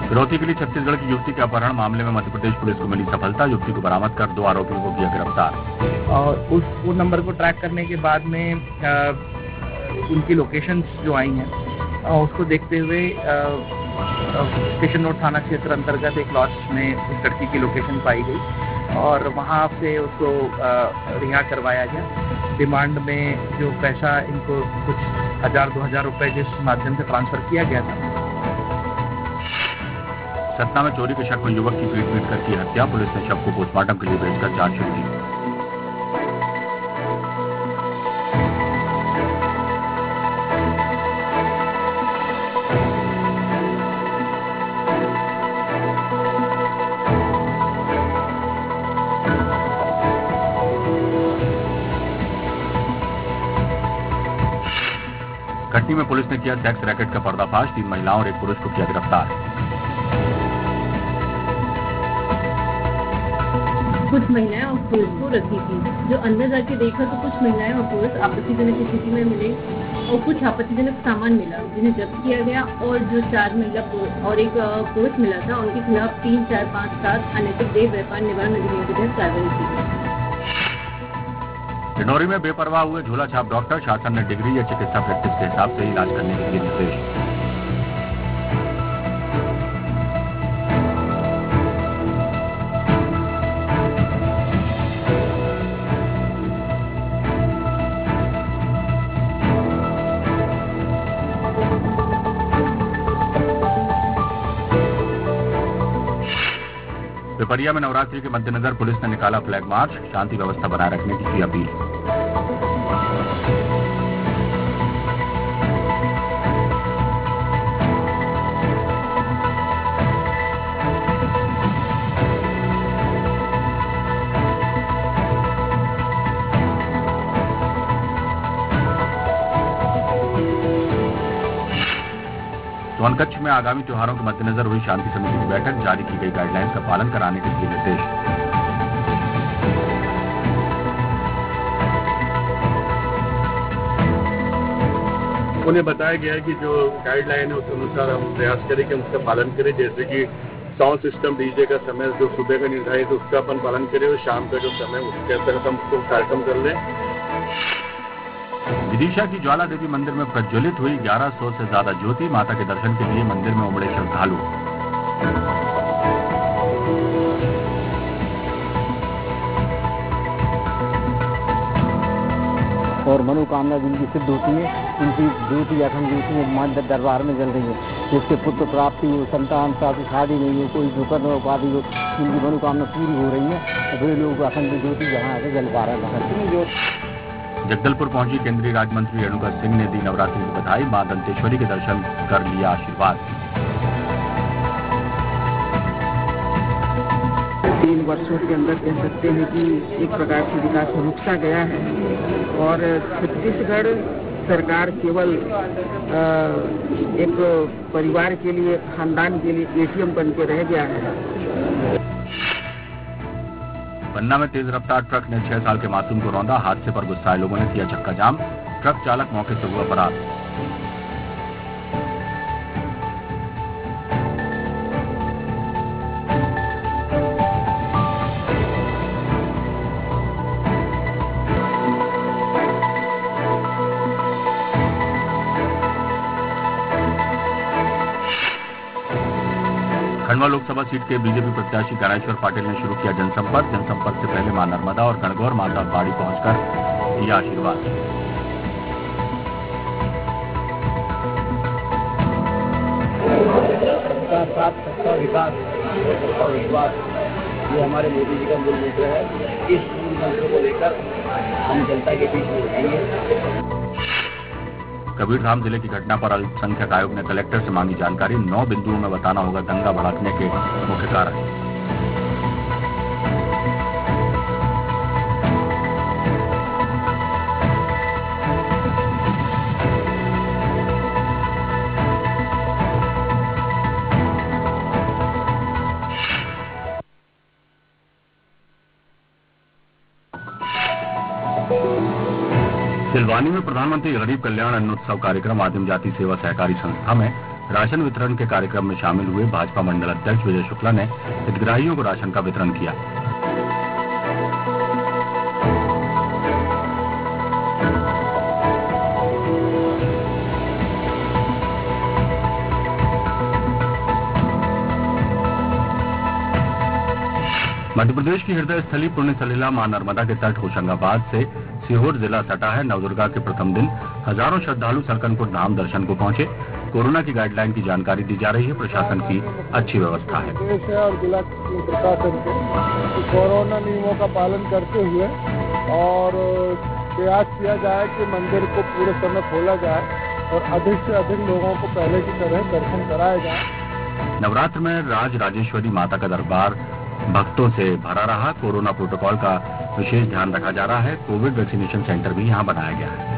फिरौती के लिए छत्तीसगढ़ की युवती के अपहरण मामले में मध्य प्रदेश पुलिस को मिली सफलता। युवती को बरामद कर 2 आरोपियों को किया गिरफ्तार। और उस नंबर को ट्रैक करने के बाद में उनकी लोकेशंस जो आई हैं उसको देखते हुए स्टेशन रोड थाना क्षेत्र अंतर्गत एक लॉज में उस लड़की की लोकेशन पाई गई और वहाँ से उसको रिहा करवाया गया। डिमांड में जो पैसा इनको कुछ 1000-2000 रुपए जिस माध्यम से ट्रांसफर किया गया था। सतना में चोरी के शक में युवक की पीट कर की हत्या। पुलिस ने शव को पोस्टमार्टम के लिए भेजकर जांच शुरू की। कटनी में पुलिस ने किया सेक्स रैकेट का पर्दाफाश। 3 महिलाओं और 1 पुरुष को किया गिरफ्तार। कुछ महिलाएं और पुरुष को रखी थी, जो अंदर जाके देखा तो कुछ महिलाएं और पुरुष आपत्तिजनक स्थिति में मिले और कुछ आपत्तिजनक सामान मिला जिन्हें जब्त किया गया और जो 4 महिला और 1 पुरुष मिला था उनके खिलाफ 3, 4, 5, 7 अनैतिक देह व्यापार निवारण अधिनियम के तहत कार्रवाई की गई। डिंडौरी में बेपरवाह हुए झोला छाप डॉक्टर। शासन ने डिग्री या चिकित्सा प्रैक्टिस के हिसाब से इलाज करने के लिए निर्देश। पिपरिया में नवरात्रि के मद्देनजर पुलिस ने निकाला फ्लैग मार्च। शांति व्यवस्था बनाए रखने की अपील। सोनकच्छ में आगामी त्योहारों के मद्देनजर हुई शांति समिति की बैठक। जारी की गई गाइडलाइंस का पालन कराने के लिए निर्देश। उन्हें बताया गया है कि जो गाइडलाइन है उस अनुसार हम प्रयास करें कि हम उसका पालन करें। जैसे कि साउंड सिस्टम डीजे का समय जो सुबह का निर्धारित है उसका अपन पालन करें और शाम का जो समय उसके तहत हम उसको कार्यक्रम कर लें। विदिशा की ज्वाला देवी मंदिर में प्रज्वलित हुई 1100 से ज्यादा ज्योति। माता के दर्शन के लिए मंदिर में उमड़े श्रद्धालु। और मनोकामना जिनकी सिद्ध होती है उनकी ज्योति अखंड ज्योति मां दरबार में जल रही है। जिससे पुत्र प्राप्ति हो, संतान प्राप्ति, शादी नहीं हो, कोई दुखद उपाधि हो, उनकी मनोकामना पूरी हो रही है। वे लोग अखंड ज्योति जहाँ आके जल पा रहे हैं। जगदलपुर पहुंची केंद्रीय राज्य मंत्री रेणुका सिंह ने दी नवरात्रि की बधाई। मां दंतेश्वरी के दर्शन कर लिया आशीर्वाद। 3 वर्षों के अंदर कह सकते हैं कि एक प्रकार से विकास रुक सा गया है और छत्तीसगढ़ सरकार केवल एक परिवार के लिए, खानदान के लिए एटीएम बन के रह गया है। पन्ना में तेज रफ्तार ट्रक ने 6 साल के मासूम को रौंदा। हादसे पर गुस्साए लोगों ने किया चक्का जाम। ट्रक चालक मौके से हुआ फरार। खंडवा लोकसभा सीट के बीजेपी प्रत्याशी ज्ञानेश्वर पाटिल ने शुरू किया जनसंपर्क। जनसंपर्क से पहले मां नर्मदा और गणगौर माता बाड़ी पहुंचकर दिया आशीर्वाद। सबका साथ, सबका विकास, सबका विश्वास, ये हमारे मोदी जी का मूल मंत्र है। इस मूल मंत्र को लेकर हम जनता के बीच में रहेंगे। कबीरधाम जिले की घटना पर अल्पसंख्यक आयोग ने कलेक्टर से मांगी जानकारी। 9 बिंदुओं में बताना होगा दंगा भड़कने के मुख्य कारण। सिलवानी में प्रधानमंत्री गरीब कल्याण अन्न उत्सव कार्यक्रम आदिम जाति सेवा सहकारी संस्था में राशन वितरण के कार्यक्रम में शामिल हुए भाजपा मंडल अध्यक्ष विजय शुक्ला ने हितग्राहियों को राशन का वितरण किया। मध्य प्रदेश की हृदय स्थली पुण्य सलीला मां नर्मदा के तट होशंगाबाद से सीहोर जिला सटा है। नवदुर्गा के प्रथम दिन हजारों श्रद्धालु सरकनपुर धाम दर्शन को पहुंचे। कोरोना की गाइडलाइन की जानकारी दी जा रही है। प्रशासन की अच्छी व्यवस्था है। और जिला प्रशासन को कोरोना नियमों का पालन करते हुए और प्रयास किया जाए कि मंदिर को पूरे समय खोला जाए और अधिक से अधिक लोगों को पहले की तरह दर्शन कराया जाए। नवरात्र में राज राजेश्वरी माता का दरबार भक्तों से भरा रहा। कोरोना प्रोटोकॉल का विशेष ध्यान रखा जा रहा है। कोविड वैक्सीनेशन सेंटर भी यहां बनाया गया है।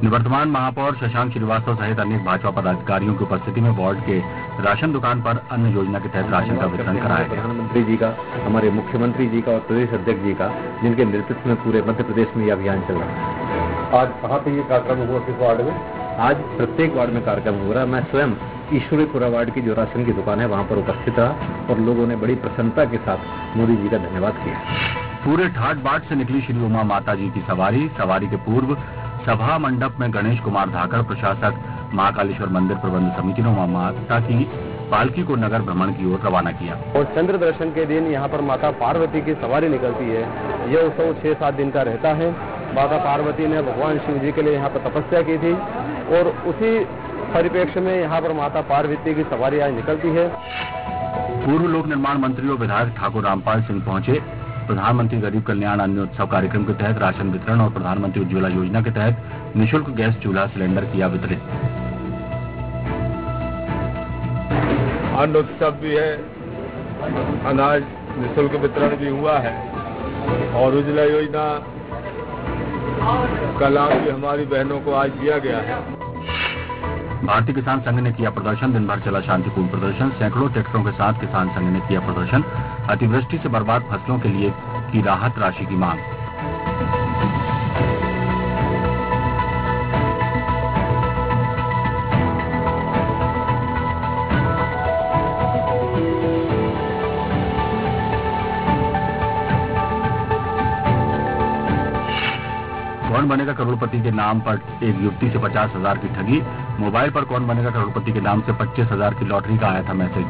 निवर्तमान महापौर शशांक श्रीवास्तव सहित अनेक भाजपा पदाधिकारियों की उपस्थिति में वार्ड के राशन दुकान पर अन्न योजना के तहत राशन का वितरण कराया गया। प्रधानमंत्री जी का, हमारे मुख्यमंत्री जी का और प्रदेश अध्यक्ष जी का, जिनके नेतृत्व में पूरे मध्य प्रदेश में यह अभियान चल रहा है। आज कहाँ पे ये कार्यक्रम हुआ, किस वार्ड में? आज प्रत्येक वार्ड में कार्यक्रम हो रहा है। मैं स्वयं ईश्वरीपुरा वार्ड की जो राशन की दुकान है वहाँ पर उपस्थित रहा और लोगों ने बड़ी प्रसन्नता के साथ मोदी जी का धन्यवाद किया। पूरे ठाट बाट से निकली श्री उमा माता जी की सवारी के पूर्व सभा मंडप में गणेश कुमार धाकड़, प्रशासक, महाकालेश्वर मंदिर प्रबंध समिति ने उमा माता की पालकी को नगर भ्रमण की ओर रवाना किया। और चंद्र दर्शन के दिन यहाँ पर माता पार्वती की सवारी निकलती है। यह उत्सव 6-7 दिन का रहता है। माता पार्वती ने भगवान शिव जी के लिए यहाँ पर तपस्या की थी और उसी परिप्रेक्ष्य में यहाँ पर माता पार्वती की सवारी आज निकलती है। पूर्व लोक निर्माण मंत्री और विधायक ठाकुर रामपाल सिंह पहुंचे। प्रधानमंत्री गरीब कल्याण अन्न उत्सव कार्यक्रम के तहत राशन वितरण और प्रधानमंत्री उज्ज्वला योजना के तहत निःशुल्क गैस चूल्हा सिलेंडर किया वितरित। अन्न उत्सव भी है, अनाज निःशुल्क वितरण भी हुआ है और उज्ज्वला योजना का लाभ भी हमारी बहनों को आज दिया गया है। भारतीय किसान संघ ने किया प्रदर्शन। दिन भर चला शांतिपूर्ण प्रदर्शन। सैकड़ों ट्रैक्टरों के साथ किसान संघ ने किया प्रदर्शन। अतिवृष्टि से बर्बाद फसलों के लिए की राहत राशि की मांग। कौन बनेगा करोड़पति के नाम पर एक युवती से 50,000 की ठगी। मोबाइल पर कौन बनेगा करोड़पति के नाम से 25,000 की लॉटरी का आया था मैसेज।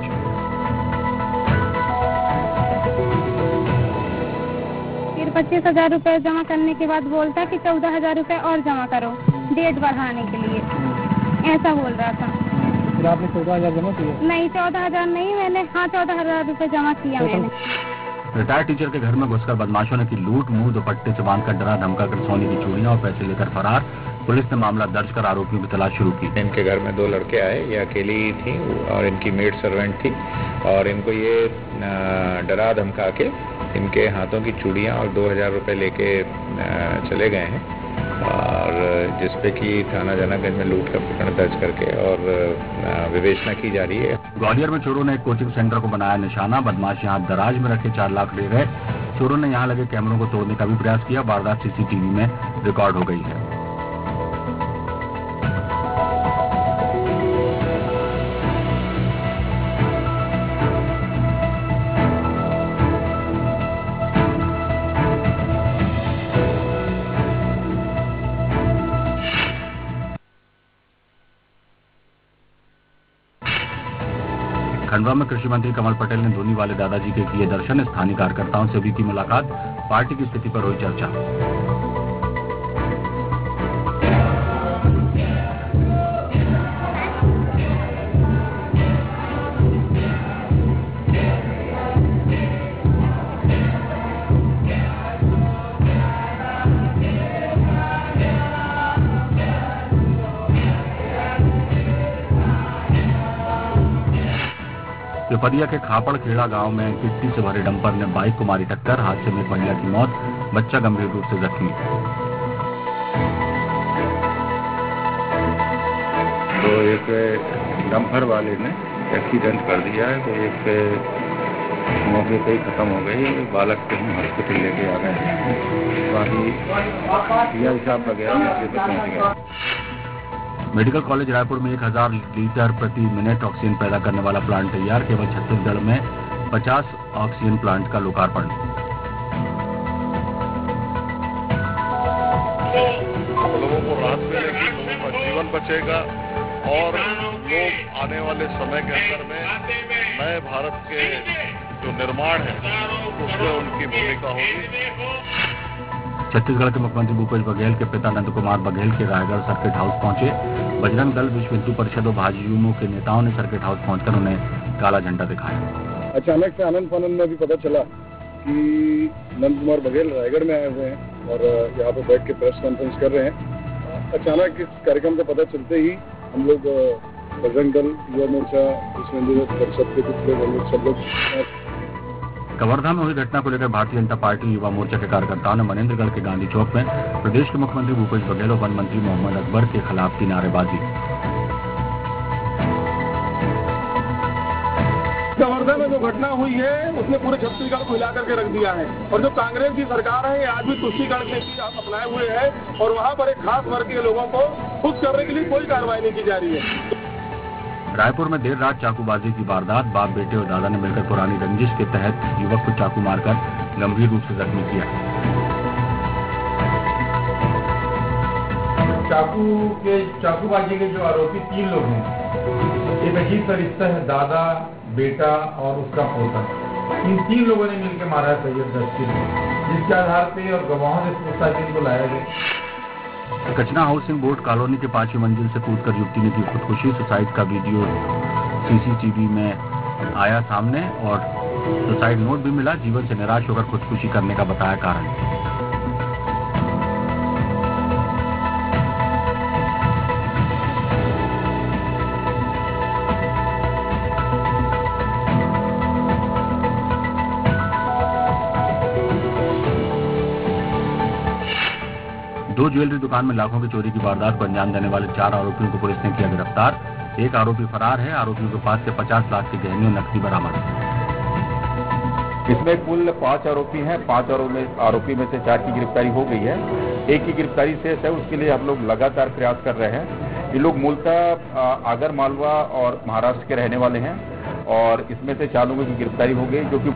फिर 25,000 रुपए जमा करने के बाद बोलता कि 14,000 रुपए और जमा करो डेट बढ़ाने के लिए, ऐसा बोल रहा था। फिर आपने 14,000 जमा किया? नहीं, 14,000 नहीं, मैंने 14,000 रुपए जमा किया मैंने। रिटायर्ड टीचर के घर में घुसकर बदमाशों ने की लूट। मुंह दुपट्टे से बांधकर डरा धमकाकर सोने की चूड़ियां और पैसे लेकर फरार। पुलिस ने मामला दर्ज कर आरोपियों की तलाश शुरू की। इनके घर में 2 लड़के आए, ये अकेली थी और इनकी मेड सर्वेंट थी और इनको ये डरा धमका के इनके हाथों की चूड़ियां और 2,000 रुपए लेके चले गए हैं और जिसपे कि थाना जनागंज में लूट का प्रकरण दर्ज करके और विवेचना की जा रही है। ग्वालियर में चोरों ने एक कोचिंग सेंटर को बनाया निशाना। बदमाश यहां दराज में रखे 4 लाख ले गए। चोरों ने यहां लगे कैमरों को तोड़ने का भी प्रयास किया। वारदात सीसीटीवी में रिकॉर्ड हो गई है। खंडवा में कृषि मंत्री कमल पटेल ने धोनी वाले दादाजी के किए दर्शन। स्थानीय कार्यकर्ताओं से भी की मुलाकात। पार्टी की स्थिति पर हुई चर्चा। पिपरिया के खापड़ खेड़ा गांव में गिट्टी से भरे डंपर ने बाइक को मारी टक्कर। हादसे में एक महिला की मौत, बच्चा गंभीर रूप से जख्मी। तो एक डंपर वाले ने एक्सीडेंट कर दिया है, तो एक मौके पे ही खत्म हो गई। बालक को हम हॉस्पिटल लेके आ गए, बाकी पीआई साहब वगैरह मौके पे पहुँच गए। मेडिकल कॉलेज रायपुर में 1000 लीटर प्रति मिनट ऑक्सीजन पैदा करने वाला प्लांट तैयार, केवल छत्तीसगढ़ में 50 ऑक्सीजन प्लांट का लोकार्पण। लोगों को राहत मिलेगी, लोगों का जीवन बचेगा और लोग आने वाले समय के अंदर में नए भारत के जो निर्माण है उसमें उनकी भूमिका होगी। छत्तीसगढ़ के मुख्यमंत्री भूपेश बघेल के पिता नंद कुमार बघेल के रायगढ़ सर्किट हाउस पहुंचे। बजरंग दल, विश्व हिंदू परिषद और भाजयुमो के नेताओं ने सर्किट हाउस पहुंचकर उन्हें काला झंडा दिखाया। अचानक से आनंद फानंद में भी पता चला कि नंद कुमार बघेल रायगढ़ में आए हुए हैं और यहाँ पे बैठ के प्रेस कॉन्फ्रेंस कर रहे हैं। अचानक इस कार्यक्रम का पता चलते ही हम लोग बजरंग दल, युवा मोर्चा, विश्व हिंदू परिषद के कुछ लोग, हम लोग सब लोग। कवर्धा में हुई घटना को लेकर भारतीय जनता पार्टी युवा मोर्चा के कार्यकर्ताओं ने मनेन्द्रगढ़ के गांधी चौक में प्रदेश के मुख्यमंत्री भूपेश बघेल और वन मंत्री मोहम्मद अकबर के खिलाफ की नारेबाजी। कवर्धा में जो घटना हुई है उसने पूरे छत्तीसगढ़ को हिला करके रख दिया है और जो कांग्रेस की सरकार है आज भी तुष्टिकरण के नीति अपनाए हुए है और वहाँ पर एक खास वर्ग के लोगों को खुश करने के लिए कोई कार्रवाई नहीं की जा रही है। रायपुर में देर रात चाकूबाजी की वारदात, बाप बेटे और दादा ने मिलकर पुरानी रंजिश के तहत युवक को चाकू मारकर गंभीर रूप से जख्मी किया। चाकूबाजी के जो आरोपी 3 लोग हैं, एक अजीब सा रिश्ता है, दादा, बेटा और उसका पोता। इन 3 लोगों ने मिलकर मारा है सैयद दस्ती को, जिसके आधार पे और गवाहों से पूछताछ को लाया गया। कचना हाउसिंग बोर्ड कॉलोनी के 5वीं मंजिल से कूदकर युवती ने की खुदकुशी। सुसाइड का वीडियो सीसीटीवी में आया सामने और सुसाइड नोट भी मिला। जीवन से निराश होकर खुदकुशी करने का बताया कारण। दो ज्वेलरी दुकान में लाखों की चोरी की वारदात को अंजाम देने वाले 4 आरोपियों को पुलिस ने किया गिरफ्तार। एक आरोपी फरार है। आरोपियों के पास से 50 लाख के गहने और नकदी बरामद। इसमें कुल 5 आरोपी हैं। 5 आरोपी में से 4 की गिरफ्तारी हो गई है, 1 की गिरफ्तारी शेष है। उसके लिए हम लोग लगातार प्रयास कर रहे हैं। ये लोग मूलतः आगर मालवा और महाराष्ट्र के रहने वाले हैं और इसमें से 4 लोगों की गिरफ्तारी हो गई जो कि